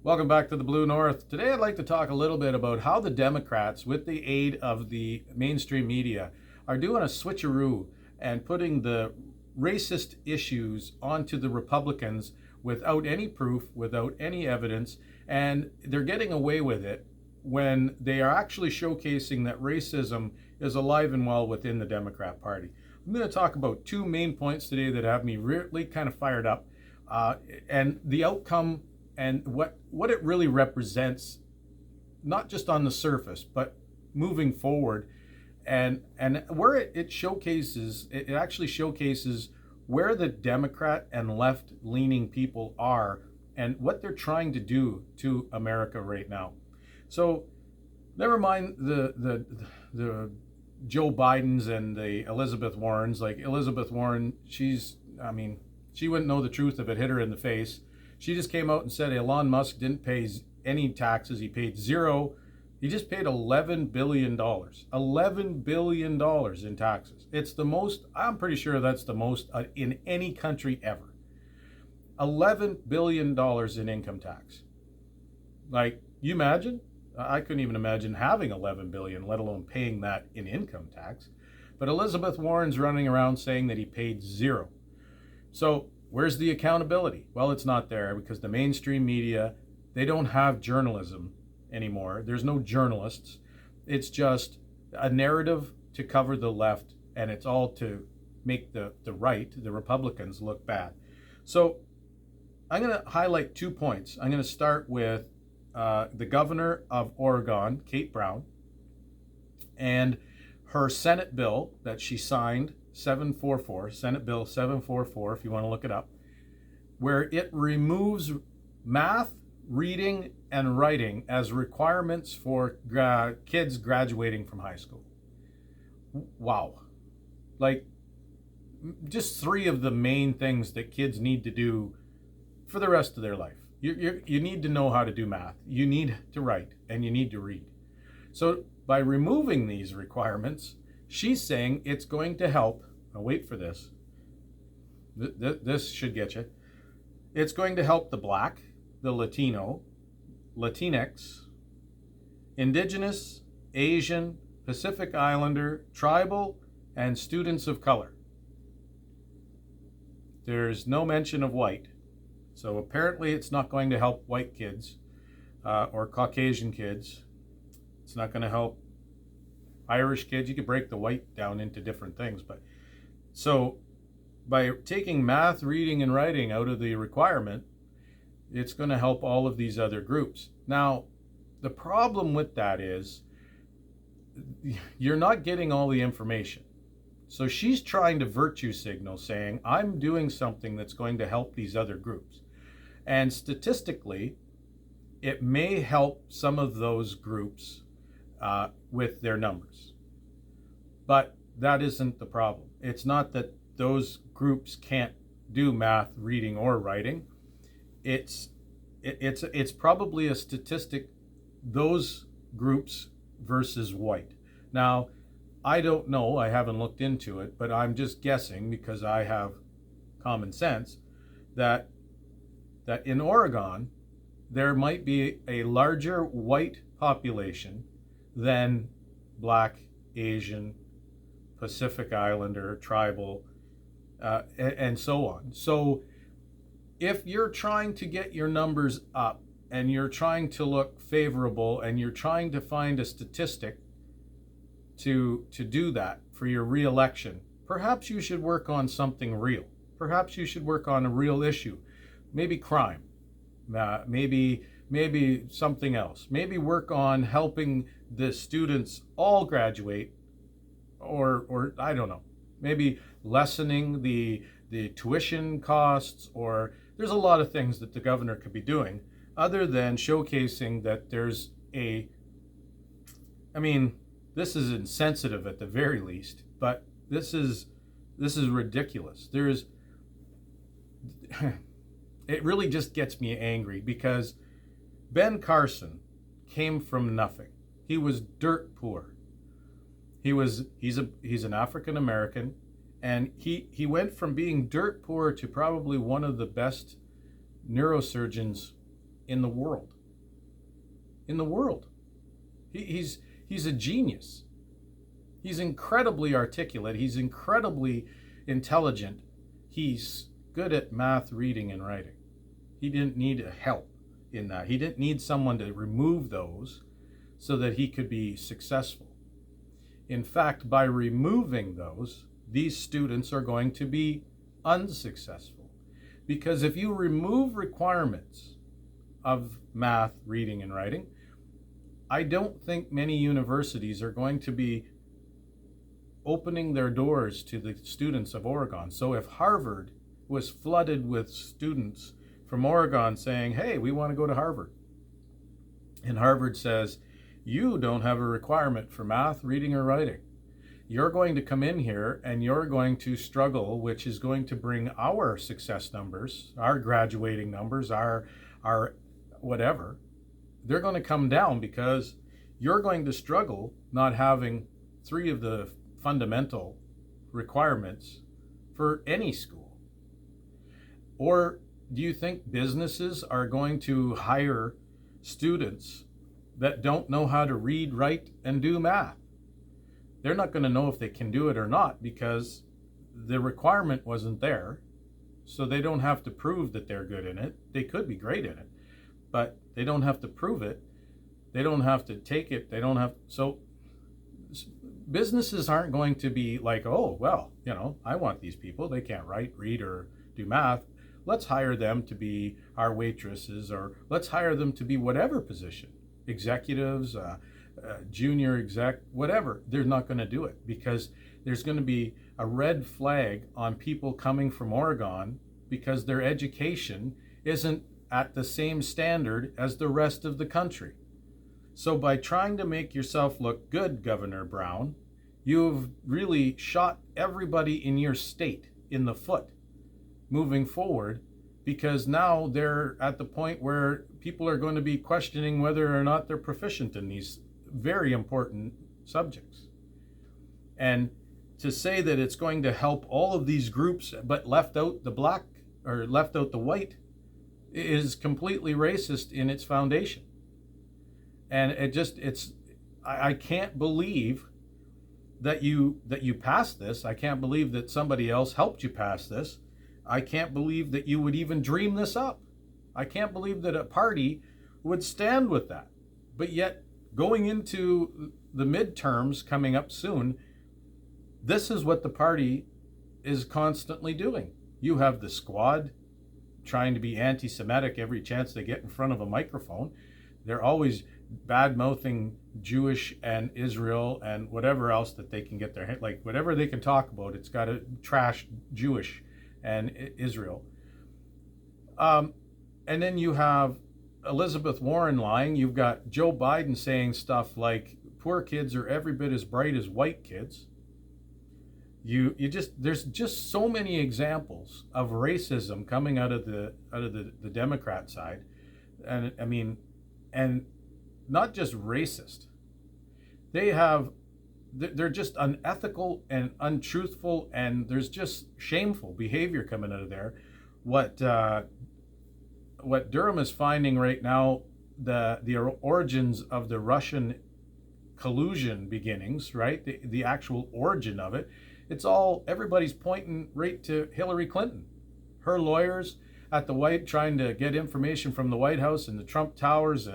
Welcome back to the Blue North. Today I'd like to talk a little bit about how the Democrats, with the aid of the mainstream media, are doing a switcheroo and putting the racist issues onto the Republicans without any proof, without any evidence, and they're getting away with it when they are actually showcasing that racism is alive and well within the Democrat Party. I'm going to talk about two main points today that have me really kind of fired up, and the outcome and what it really represents, not just on the surface, but moving forward, and where it showcases, it actually showcases where the Democrat and left-leaning people are and what they're trying to do to America right now. So, never mind the Joe Bidens and the Elizabeth Warrens. Like Elizabeth Warren, she wouldn't know the truth if it hit her in the face. She just came out and said Elon Musk didn't pay any taxes. He paid zero. He just paid $11 billion. $11 billion in taxes. It's the most, I'm pretty sure that's the most in any country ever. $11 billion in income tax. Like, you imagine? I couldn't even imagine having 11 billion, let alone paying that in income tax. But Elizabeth Warren's running around saying that he paid zero. So where's the accountability? Well, it's not there because the mainstream media, they don't have journalism anymore. There's no journalists. It's just a narrative to cover the left, and it's all to make the right, the Republicans, look bad. So I'm going to highlight 2 points. I'm going to start with the governor of Oregon, Kate Brown, and her Senate bill that she signed, 744, Senate Bill 744, if you want to look it up, where it removes math, reading, and writing as requirements for kids graduating from high school. Wow. Like, just 3 of the main things that kids need to do for the rest of their life. You need to know how to do math, you need to write, and you need to read. So by removing these requirements, she's saying it's going to help. Now wait for this. This should get you. It's going to help the Black, the Latino, Latinx, Indigenous, Asian, Pacific Islander, tribal, and students of color. There's no mention of white. So apparently it's not going to help white kids or Caucasian kids. It's not going to help Irish kids. You could break the white down into different things. But so by taking math, reading, and writing out of the requirement, it's going to help all of these other groups. Now, the problem with that is you're not getting all the information. So she's trying to virtue signal, saying, I'm doing something that's going to help these other groups. And statistically, it may help some of those groups with their numbers. But that isn't the problem. It's not that those groups can't do math, reading, or writing. It's probably a statistic, those groups versus white. Now, I don't know, I haven't looked into it, but I'm just guessing because I have common sense that in Oregon, there might be a larger white population than Black, Asian, Pacific Islander, tribal, and so on. So if you're trying to get your numbers up and you're trying to look favorable and you're trying to find a statistic to do that for your re-election, perhaps you should work on something real. Perhaps you should work on a real issue. Maybe crime, maybe something else. Maybe work on helping the students all graduate, or I don't know. Maybe lessening the tuition costs, or there's a lot of things that the governor could be doing other than showcasing that there's this is insensitive at the very least, but this is ridiculous. It really just gets me angry because Ben Carson came from nothing. He was dirt poor. He's an African American, and he went from being dirt poor to probably one of the best neurosurgeons in the world. In the world. He's a genius. He's incredibly articulate. He's incredibly intelligent. He's good at math, reading, and writing. He didn't need help in that. He didn't need someone to remove those so that he could be successful. In fact, by removing those, these students are going to be unsuccessful. Because if you remove requirements of math, reading, and writing, I don't think many universities are going to be opening their doors to the students of Oregon. So if Harvard was flooded with students from Oregon saying, hey, we want to go to Harvard, and Harvard says, you don't have a requirement for math, reading, or writing. You're going to come in here and you're going to struggle, which is going to bring our success numbers, our graduating numbers, our whatever. They're going to come down because you're going to struggle not having 3 of the fundamental requirements for any school. Or do you think businesses are going to hire students that don't know how to read, write, and do math? They're not going to know if they can do it or not because the requirement wasn't there. So they don't have to prove that they're good in it. They could be great in it, but they don't have to prove it. They don't have to take it. They don't have. So businesses aren't going to be like, oh, well, I want these people. They can't write, read, or do math. Let's hire them to be our waitresses, or let's hire them to be whatever position, executives, junior exec, whatever. They're not going to do it because there's going to be a red flag on people coming from Oregon because their education isn't at the same standard as the rest of the country. So by trying to make yourself look good, Governor Brown, you've really shot everybody in your state in the foot moving forward, because now they're at the point where people are going to be questioning whether or not they're proficient in these very important subjects. And to say that it's going to help all of these groups but left out the black or left out the white is completely racist in its foundation. And I can't believe that you passed this. I can't believe that somebody else helped you pass this. I can't believe that you would even dream this up. I can't believe that a party would stand with that. But yet, going into the midterms coming up soon, this is what the party is constantly doing. You have the squad trying to be anti-Semitic every chance they get in front of a microphone. They're always bad-mouthing Jewish and Israel and whatever else that they can get their head, like whatever they can talk about, it's got to trash Jewish and Israel. And then you have Elizabeth Warren lying. You've got Joe Biden saying stuff like poor kids are every bit as bright as white kids. There's just so many examples of racism coming out of the Democrat side. And I mean, and not just racist. They're just unethical and untruthful, and there's just shameful behavior coming out of there. What Durham is finding right now, the origins of the Russian collusion beginnings, right? The actual origin of it. Everybody's pointing right to Hillary Clinton. Her lawyers at the trying to get information from the White House and the Trump Towers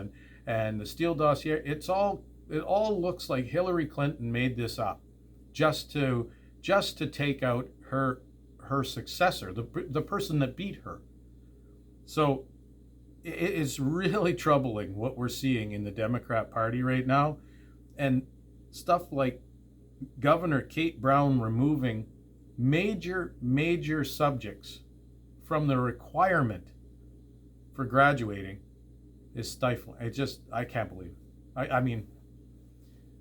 and the Steele dossier. It all looks like Hillary Clinton made this up just to take out her successor, the person that beat her. So it is really troubling what we're seeing in the Democrat Party right now, and stuff like Governor Kate Brown removing major subjects from the requirement for graduating is stifling. I can't believe it. I mean,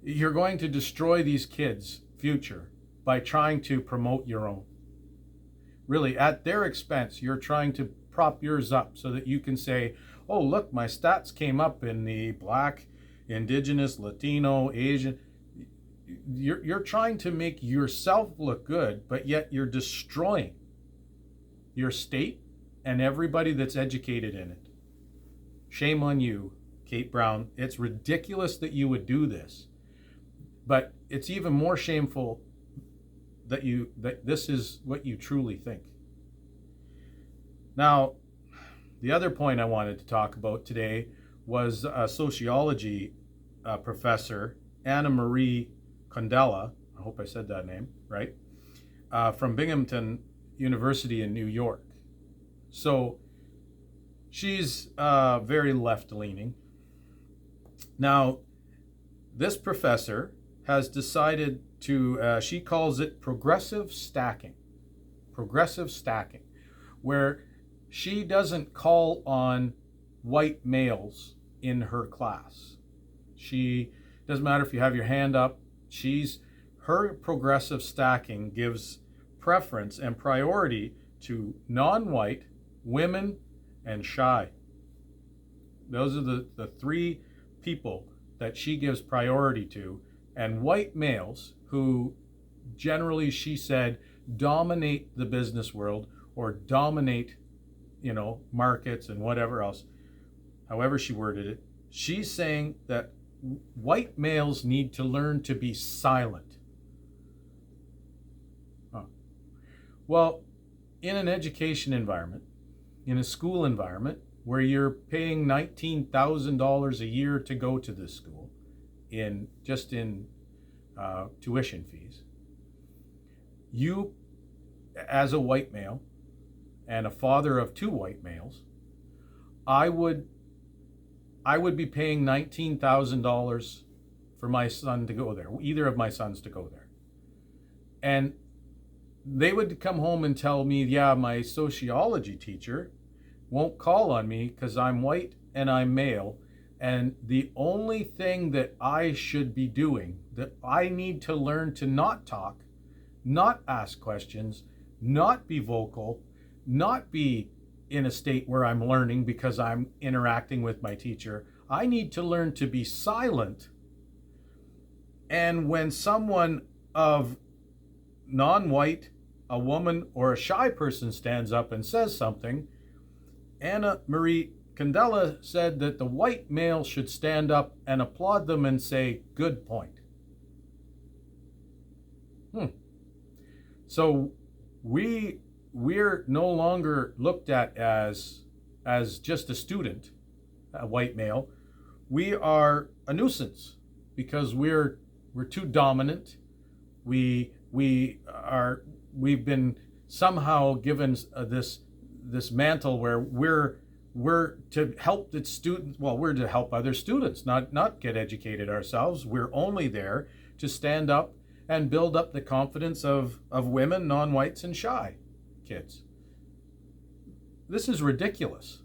you're going to destroy these kids' future by trying to promote your own. Really, at their expense, you're trying to prop yours up so that you can say, oh, look, my stats came up in the Black, Indigenous, Latino, Asian. You're trying to make yourself look good, but yet you're destroying your state and everybody that's educated in it. shame on you, Kate Brown. It's ridiculous that you would do this. But it's even more shameful that this is what you truly think. Now, the other point I wanted to talk about today was a sociology professor, Anna Marie Condella. I hope I said that name right, from Binghamton University in New York. So she's very left-leaning. Now, this professor has decided to, she calls it progressive stacking, where she doesn't call on white males in her class. She doesn't matter if you have your hand up. Her progressive stacking gives preference and priority to non-white, women, and shy. Those are the three people that she gives priority to. And white males, who generally, she said, dominate the business world or dominate, markets and whatever else, however she worded it, she's saying that white males need to learn to be silent. Well, in an education environment, in a school environment where you're paying $19,000 a year to go to this school, in tuition fees, you, as a white male and a father of two white males, I would be paying $19,000 for my son to go there, either of my sons to go there. And they would come home and tell me, yeah, my sociology teacher won't call on me because I'm white and I'm male. And the only thing that I should be doing, that I need to learn to not talk, not ask questions, not be vocal, not be in a state where I'm learning because I'm interacting with my teacher. I need to learn to be silent. And when someone of non-white, a woman or a shy person stands up and says something, Anna Marie Condella said that the white male should stand up and applaud them and say, good point. So we're no longer looked at as just a student, a white male. We are a nuisance because we're too dominant. We've been somehow given this mantle where we're to help the students. Well, we're to help other students, not get educated ourselves. We're only there to stand up and build up the confidence of women, non-whites, and shy kids. This is ridiculous.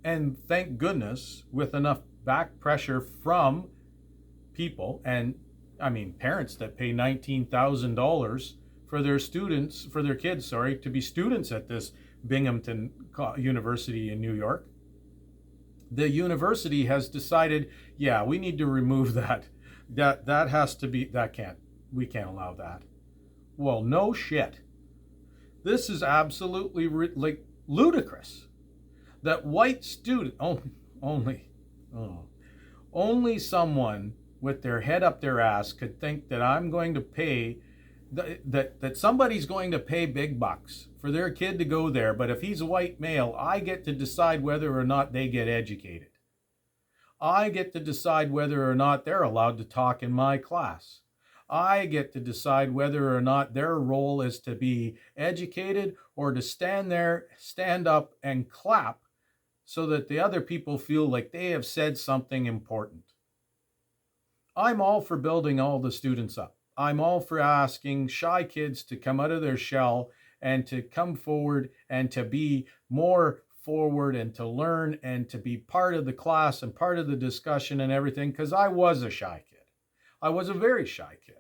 And thank goodness, with enough back pressure from people, and I mean parents that pay $19,000 for their kids, to be students at this Binghamton University in New York. The university has decided, yeah, we need to remove that. That has to be, we can't allow that. Well, no shit. This is absolutely ludicrous. That white student, only someone with their head up their ass could think that I'm going to pay, that somebody's going to pay big bucks for their kid to go there, but if he's a white male, I get to decide whether or not they get educated. I get to decide whether or not they're allowed to talk in my class. I get to decide whether or not their role is to be educated or to stand up and clap so that the other people feel like they have said something important. I'm all for building all the students up. I'm all for asking shy kids to come out of their shell and to come forward and to be more forward and to learn and to be part of the class and part of the discussion and everything, because I was a shy kid. I was a very shy kid.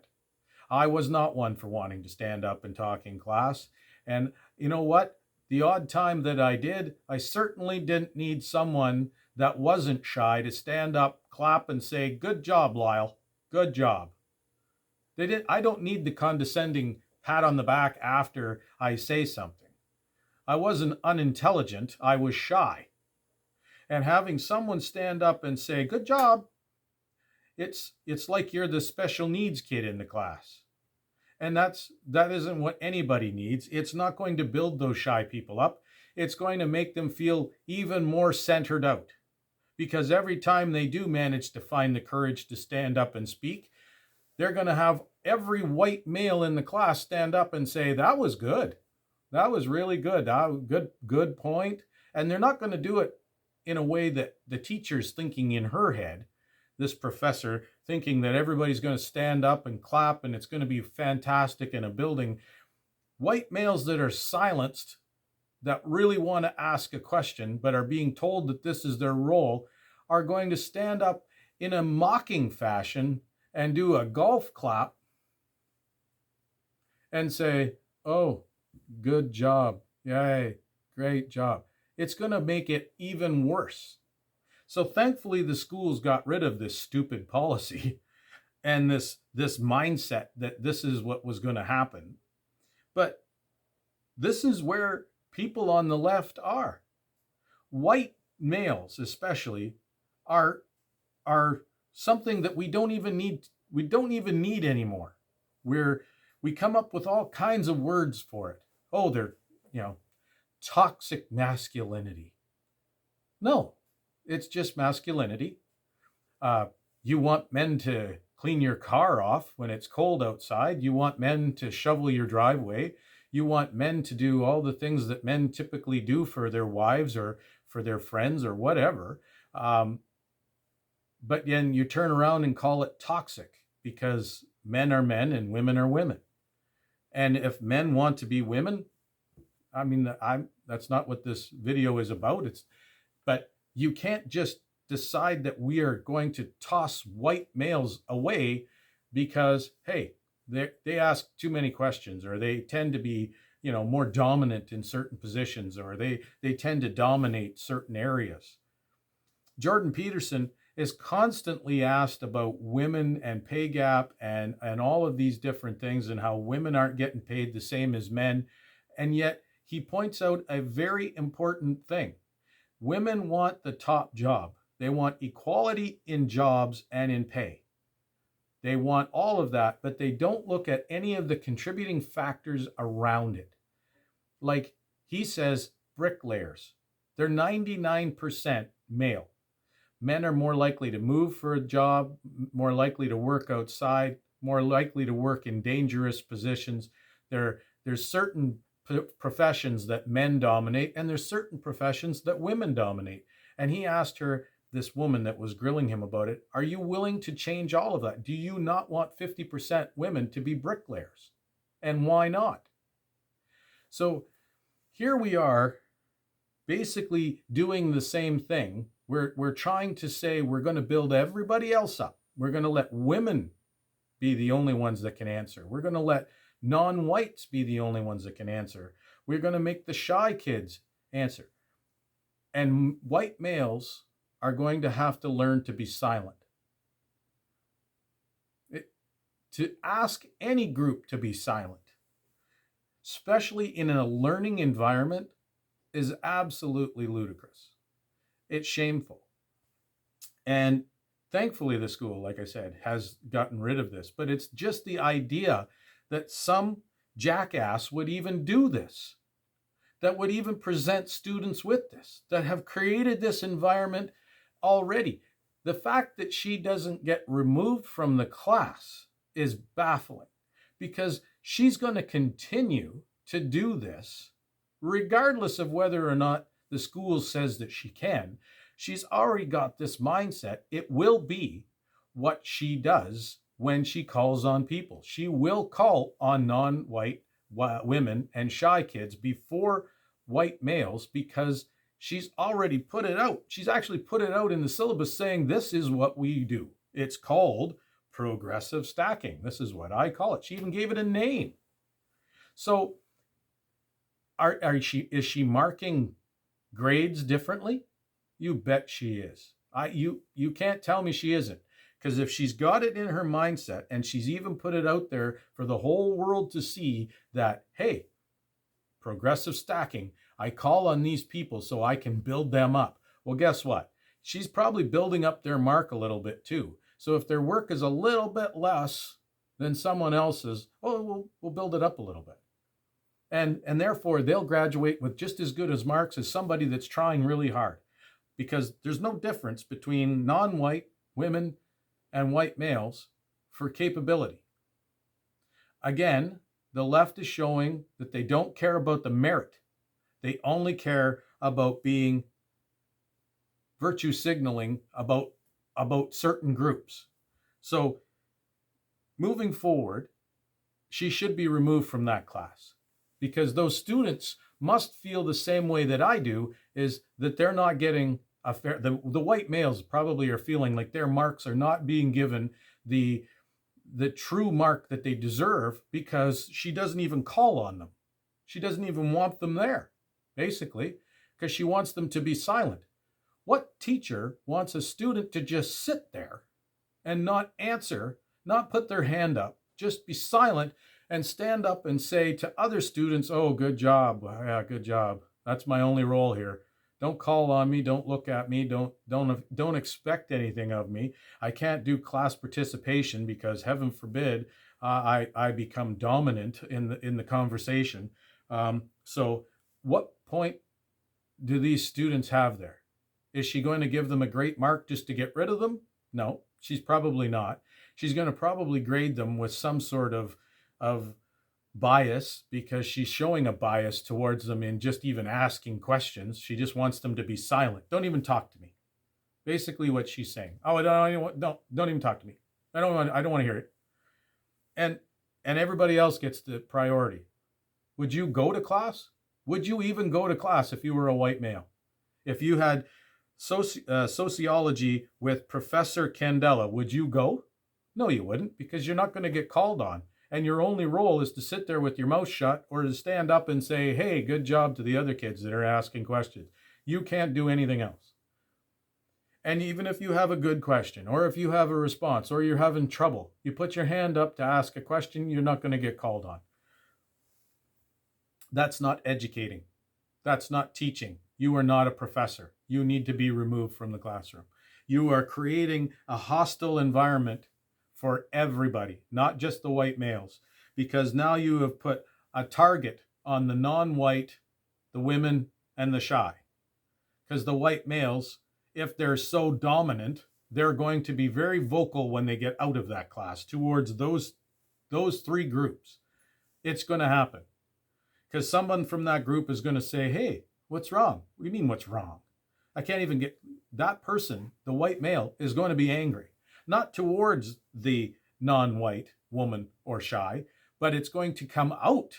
I was not one for wanting to stand up and talk in class. And you know what? The odd time that I did, I certainly didn't need someone that wasn't shy to stand up, clap, and say, good job, Lyle. Good job. I don't need the condescending pat on the back after I say something. I wasn't unintelligent. I was shy. And having someone stand up and say, good job, it's like you're the special needs kid in the class. And that isn't what anybody needs. It's not going to build those shy people up. It's going to make them feel even more centered out. Because every time they do manage to find the courage to stand up and speak, they're going to have every white male in the class stand up and say, that was good. That was really good. Good point. And they're not going to do it in a way that the teacher's thinking in her head, this professor thinking that everybody's going to stand up and clap and it's going to be fantastic in a building. White males that are silenced, that really want to ask a question but are being told that this is their role, are going to stand up in a mocking fashion and do a golf clap and say, oh, good job. Yay, great job. It's going to make it even worse. So thankfully, the schools got rid of this stupid policy and this mindset that this is what was going to happen. But this is where people on the left are. White males, especially, are something that we don't even need anymore. We come up with all kinds of words for it. Oh, they're, toxic masculinity. No, it's just masculinity. You want men to clean your car off when it's cold outside. You want men to shovel your driveway. You want men to do all the things that men typically do for their wives or for their friends or whatever. But then you turn around and call it toxic because men are men and women are women. And if men want to be women, that's not what this video is about. But you can't just decide that we are going to toss white males away because, hey, they ask too many questions, or they tend to be, more dominant in certain positions, or they tend to dominate certain areas. Jordan Peterson is constantly asked about women and pay gap and all of these different things and how women aren't getting paid the same as men. And yet he points out a very important thing. Women want the top job. They want equality in jobs and in pay. They want all of that, but they don't look at any of the contributing factors around it. Like he says, bricklayers, they're 99% male. Men are more likely to move for a job, more likely to work outside, more likely to work in dangerous positions. There's certain professions that men dominate, and there's certain professions that women dominate. And he asked her, this woman that was grilling him about it, are you willing to change all of that? Do you not want 50% women to be bricklayers? And why not? So here we are basically doing the same thing. We're trying to say we're going to build everybody else up. We're going to let women be the only ones that can answer. We're going to let non-whites be the only ones that can answer. We're going to make the shy kids answer. And white males are going to have to learn to be silent. To ask any group to be silent, especially in a learning environment, is absolutely ludicrous. It's shameful. And thankfully, the school, like I said, has gotten rid of this. But it's just the idea that some jackass would even do this, that would even present students with this, that have created this environment already. The fact that she doesn't get removed from the class is baffling, because she's going to continue to do this regardless of whether or not the school says that she can. She's already got this mindset. It will be what she does when she calls on people. She will call on non-white women and shy kids before white males, because she's already put it out. She's actually put it out in the syllabus saying this is what we do. It's called progressive stacking. This is what I call it. She even gave it a name. So is she marking grades differently? You bet she is. You can't tell me she isn't. Because if she's got it in her mindset, and she's even put it out there for the whole world to see that, hey, progressive stacking, I call on these people so I can build them up. Well, guess what? She's probably building up their mark a little bit too. So if their work is a little bit less than someone else's, oh, we'll build it up a little bit. And therefore, they'll graduate with just as good as marks as somebody that's trying really hard. Because there's no difference between non-white women and white males for capability. Again, the left is showing that they don't care about the merit. They only care about being virtue signaling about certain groups. So moving forward, she should be removed from that class, because those students must feel the same way that I do, is that they're not getting a fair, the white males probably are feeling like their marks are not being given the true mark that they deserve, because she doesn't even call on them. She doesn't even want them there, basically, because she wants them to be silent. What teacher wants a student to just sit there and not answer, not put their hand up, just be silent and stand up and say to other students, oh, good job. Yeah, good job. That's my only role here. Don't call on me. Don't look at me. Don't expect anything of me. I can't do class participation because, heaven forbid, I become dominant in the conversation. So what point do these students have there? Is she going to give them a great mark just to get rid of them? No, she's probably not. She's going to probably grade them with some sort of bias, because she's showing a bias towards them in just even asking questions. She just wants them to be silent. Don't even talk to me. Basically what she's saying. Oh, don't even talk to me. I don't want to hear it. And everybody else gets the priority. Would you go to class? Would you even go to class if you were a white male? If you had sociology with Professor Candela, would you go? No, you wouldn't, because you're not going to get called on. And your only role is to sit there with your mouth shut, or to stand up and say, hey, good job to the other kids that are asking questions. You can't do anything else. And even if you have a good question, or if you have a response, or you're having trouble, you put your hand up to ask a question, you're not going to get called on. That's not educating. That's not teaching. You are not a professor. You need to be removed from the classroom. You are creating a hostile environment for everybody, not just the white males, because now you have put a target on the non-white, the women, and the shy. Because the white males, if they're so dominant, they're going to be very vocal when they get out of that class towards those three groups. It's going to happen. Because someone from that group is going to say, hey, what's wrong? What do you mean, what's wrong? I can't even get that person, the white male, is going to be angry. Not towards the non-white woman or shy, but it's going to come out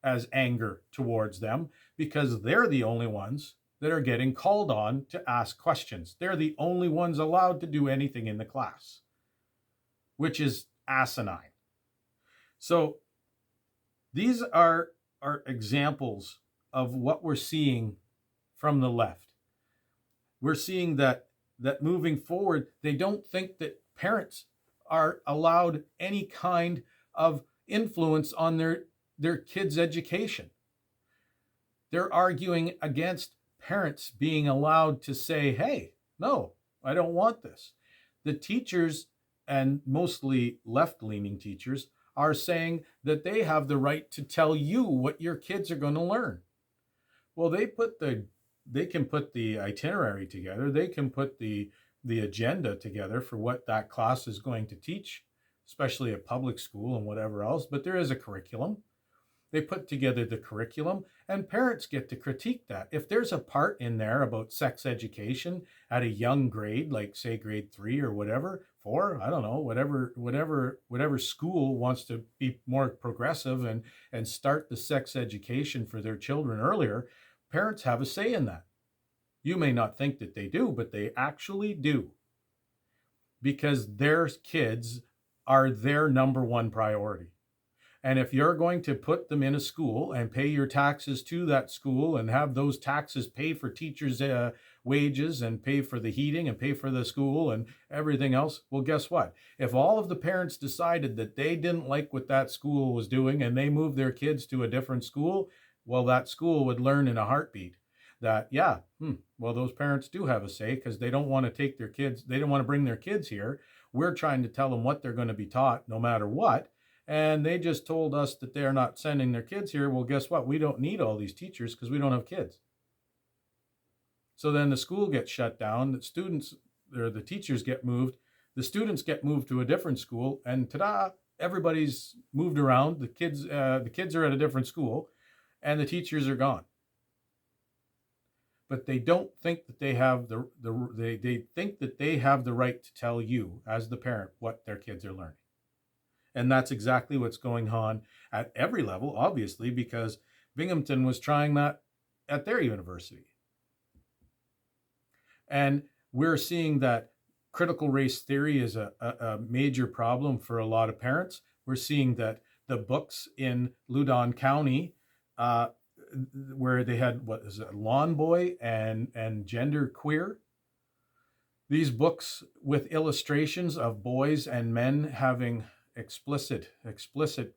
as anger towards them, because they're the only ones that are getting called on to ask questions. They're the only ones allowed to do anything in the class, which is asinine. So these are examples of what we're seeing from the left. We're seeing that moving forward, they don't think that parents are allowed any kind of influence on their kids' education. They're arguing against parents being allowed to say, hey, no, I don't want this. The teachers, and mostly left-leaning teachers, are saying that they have the right to tell you what your kids are going to learn. Well, they can put the itinerary together. They can put the agenda together for what that class is going to teach, especially at public school and whatever else. But there is a curriculum. They put together the curriculum, and parents get to critique that. If there's a part in there about sex education at a young grade, like say grade 3 or whatever, 4, I don't know, whatever school wants to be more progressive and start the sex education for their children earlier, parents have a say in that. You may not think that they do, but they actually do, because their kids are their number one priority. And if you're going to put them in a school and pay your taxes to that school and have those taxes pay for teachers' wages and pay for the heating and pay for the school and everything else, well, guess what? If all of the parents decided that they didn't like what that school was doing and they moved their kids to a different school, well, that school would learn in a heartbeat that, yeah, well, those parents do have a say because they don't want to take their kids, they don't want to bring their kids here. We're trying to tell them what they're going to be taught no matter what. And they just told us that they're not sending their kids here. Well, guess what? We don't need all these teachers because we don't have kids. So then the school gets shut down, the students or the teachers get moved, the students get moved to a different school, and ta-da, everybody's moved around. The kids are at a different school, and the teachers are gone. But they don't think that they have they think that they have the right to tell you as the parent what their kids are learning. And that's exactly what's going on at every level, obviously, because Binghamton was trying that at their university. And we're seeing that critical race theory is a major problem for a lot of parents. We're seeing that the books in Loudoun County, where they had, what is it, Lawn Boy and Gender Queer, these books with illustrations of boys and men having explicit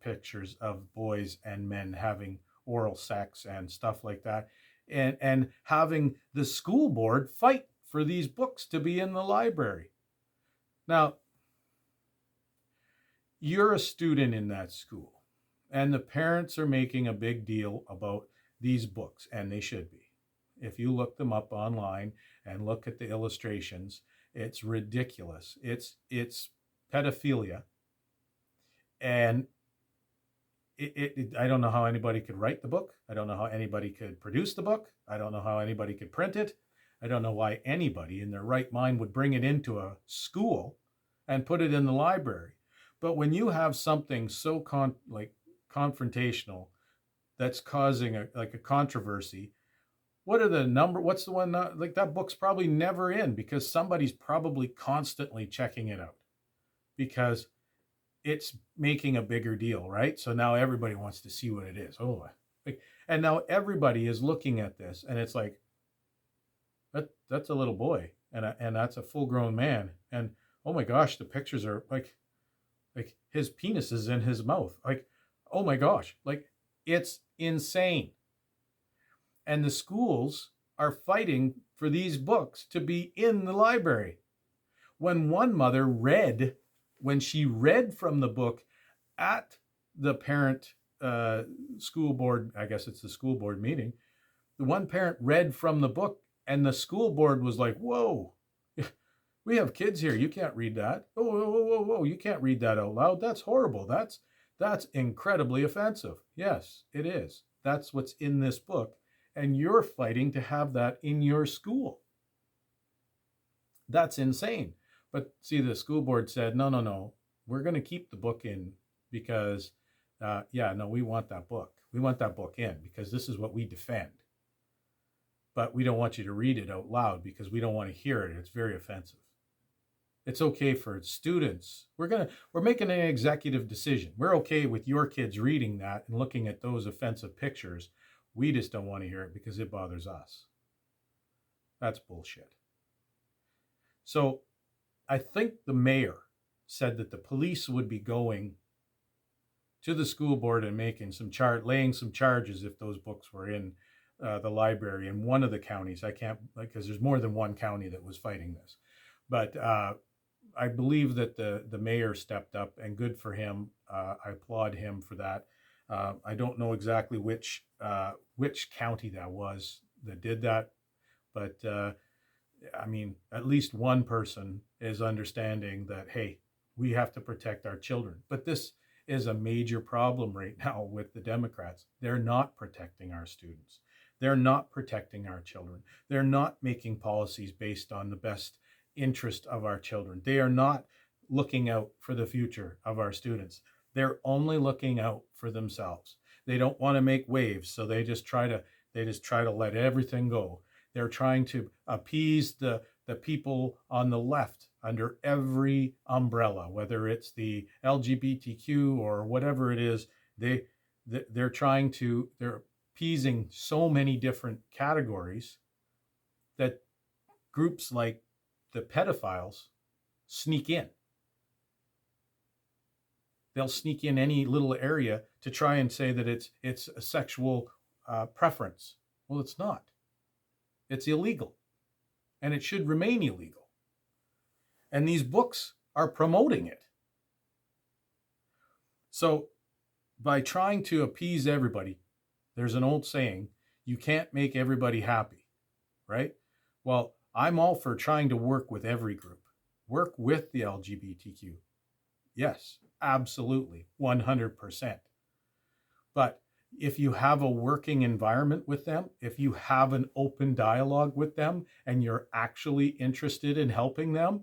pictures of boys and men having oral sex and stuff like that, and having the school board fight for these books to be in the library. Now, you're a student in that school, and the parents are making a big deal about these books, and they should be. If you look them up online and look at the illustrations, it's ridiculous. It's pedophilia. And I don't know how anybody could write the book. I don't know how anybody could produce the book. I don't know how anybody could print it. I don't know why anybody in their right mind would bring it into a school and put it in the library. But when you have something so confrontational that's causing a controversy, what's the one, that book's probably never in because somebody's probably constantly checking it out because it's making a bigger deal, right? So now everybody wants to see what it is. And now everybody is looking at this and it's like, that's a little boy and that's a full-grown man. And oh my gosh, the pictures are like his penis is in his mouth. Like, oh my gosh, like it's insane. And the schools are fighting for these books to be in the library. When one mother when she read from the book at the parent school board, I guess it's the school board meeting, the one parent read from the book and the school board was like, whoa, we have kids here. You can't read that. Whoa, you can't read that out loud. That's horrible. That's incredibly offensive. Yes, it is. That's what's in this book. And you're fighting to have that in your school. That's insane. But see, the school board said, no, we're going to keep the book in because, we want that book. We want that book in because this is what we defend. But we don't want you to read it out loud because we don't want to hear it. It's very offensive. It's okay for students. We're making an executive decision. We're okay with your kids reading that and looking at those offensive pictures. We just don't want to hear it because it bothers us. That's bullshit. So I think the mayor said that the police would be going to the school board and making laying some charges if those books were in the library in one of the counties. I can't, because there's more than one county that was fighting this. But I believe that the mayor stepped up, and good for him. I applaud him for that. I don't know exactly which county that was that did that, but at least one person is understanding that, hey, we have to protect our children. But this is a major problem right now with the Democrats. They're not protecting our students. They're not protecting our children. They're not making policies based on the best interest of our children. They are not looking out for the future of our students. They're only looking out for themselves. They don't want to make waves, so they just try to let everything go. They're trying to appease the people on the left under every umbrella, whether it's the LGBTQ or whatever it is. They're appeasing so many different categories that groups like the pedophiles sneak in. They'll sneak in any little area to try and say that it's a sexual preference. Well, it's not. It's illegal, and it should remain illegal. And these books are promoting it. So by trying to appease everybody, there's an old saying, you can't make everybody happy, right? Well, I'm all for trying to work with every group, work with the LGBTQ. Yes, absolutely, 100%. But if you have a working environment with them, if you have an open dialogue with them, and you're actually interested in helping them,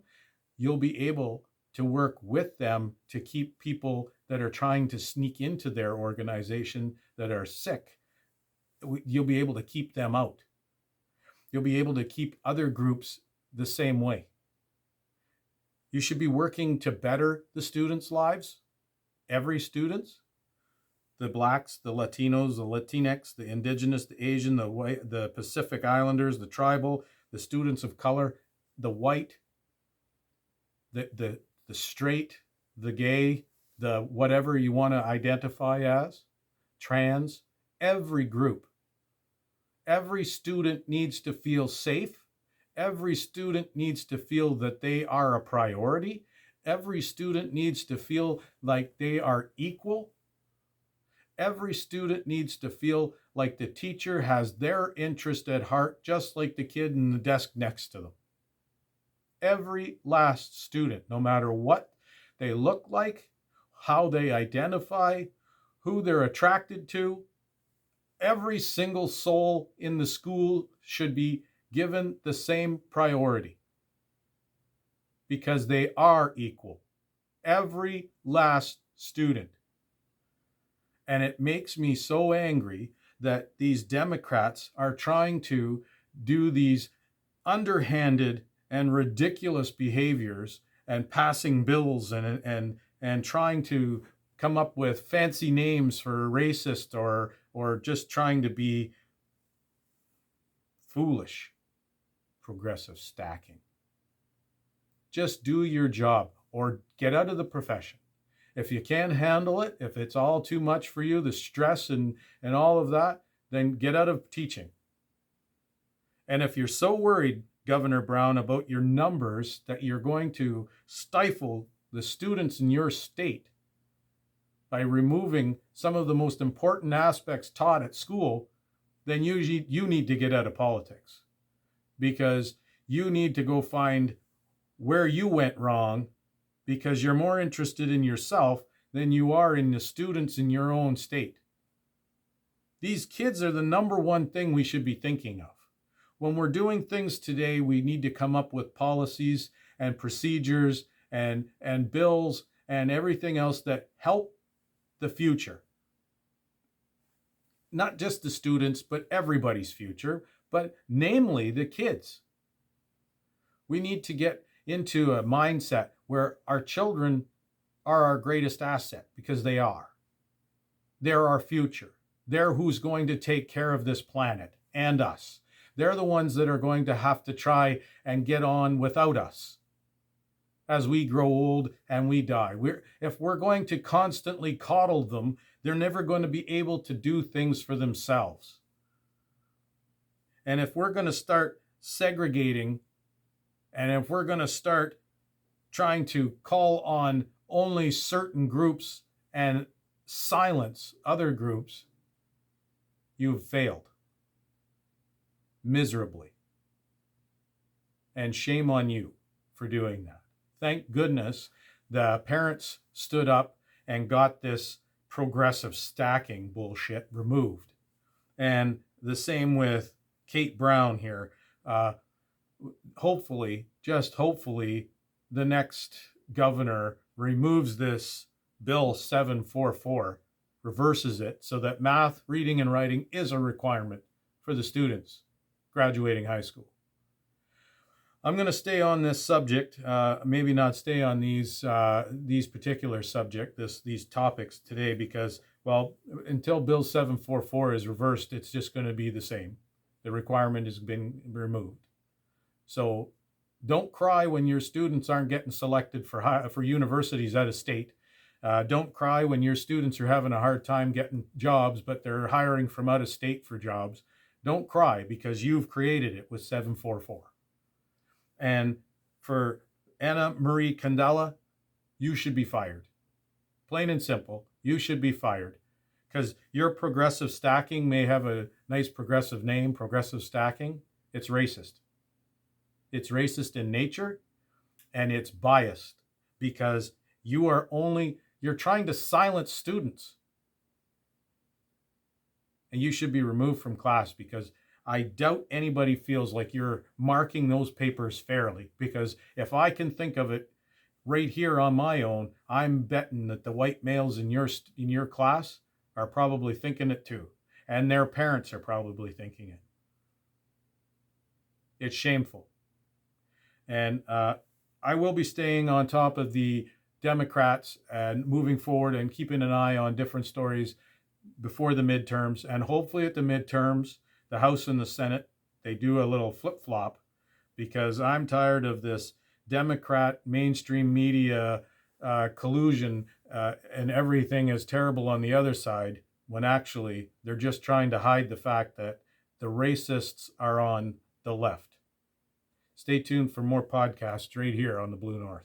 you'll be able to work with them to keep people that are trying to sneak into their organization that are sick. You'll be able to keep them out. You'll be able to keep other groups the same way. You should be working to better the students' lives, every student's, the Blacks, the Latinos, the Latinx, the Indigenous, the Asian, the white, the Pacific Islanders, the tribal, the students of color, the white, the straight, the gay, the whatever you want to identify as, trans, every group. Every student needs to feel safe. Every student needs to feel that they are a priority. Every student needs to feel like they are equal. Every student needs to feel like the teacher has their interest at heart, just like the kid in the desk next to them. Every last student, no matter what they look like, how they identify, who they're attracted to, every single soul in the school should be given the same priority because they are equal. Every last student. And it makes me so angry that these Democrats are trying to do these underhanded and ridiculous behaviors and passing bills and trying to come up with fancy names for racist or just trying to be foolish. Progressive stacking. Just do your job or get out of the profession. If you can't handle it, if it's all too much for you, the stress and all of that, then get out of teaching. And if you're so worried, Governor Brown, about your numbers that you're going to stifle the students in your state by removing some of the most important aspects taught at school, then you need to get out of politics, because you need to go find where you went wrong, because you're more interested in yourself than you are in the students in your own state. These kids are the number one thing we should be thinking of. When we're doing things today, we need to come up with policies and procedures and bills and everything else that help the future. Not just the students, but everybody's future, but namely the kids. We need to get into a mindset where our children are our greatest asset, because they are. They're our future. They're who's going to take care of this planet and us. They're the ones that are going to have to try and get on without us as we grow old and we die. If we're going to constantly coddle them, they're never going to be able to do things for themselves. And if we're going to start segregating, and if we're going to start trying to call on only certain groups and silence other groups, you've failed miserably. And shame on you for doing that. Thank goodness the parents stood up and got this progressive stacking bullshit removed. And the same with Kate Brown here. Hopefully, just hopefully, the next governor removes this Bill 744, reverses it so that math, reading, and writing is a requirement for the students graduating high school. I'm going to stay on this subject, maybe not stay on these particular these topics today, because, well, until Bill 744 is reversed, it's just going to be the same. The requirement has been removed. So don't cry when your students aren't getting selected for universities out of state. Don't cry when your students are having a hard time getting jobs, but they're hiring from out of state for jobs. don't cry because you've created it with 744. And for Anna Marie Candela, you should be fired. Plain and simple, you should be fired. Because your progressive stacking may have a nice progressive name, progressive stacking. It's racist. It's racist in nature, and it's biased because you're trying to silence students. And you should be removed from class, because I doubt anybody feels like you're marking those papers fairly. Because if I can think of it right here on my own, I'm betting that the white males in your class are probably thinking it too. And their parents are probably thinking it. It's shameful. And I will be staying on top of the Democrats and moving forward and keeping an eye on different stories before the midterms. And hopefully at the midterms, the House and the Senate, they do a little flip-flop, because I'm tired of this Democrat mainstream media collusion and everything is terrible on the other side, when actually they're just trying to hide the fact that the racists are on the left. Stay tuned for more podcasts right here on the Blue North.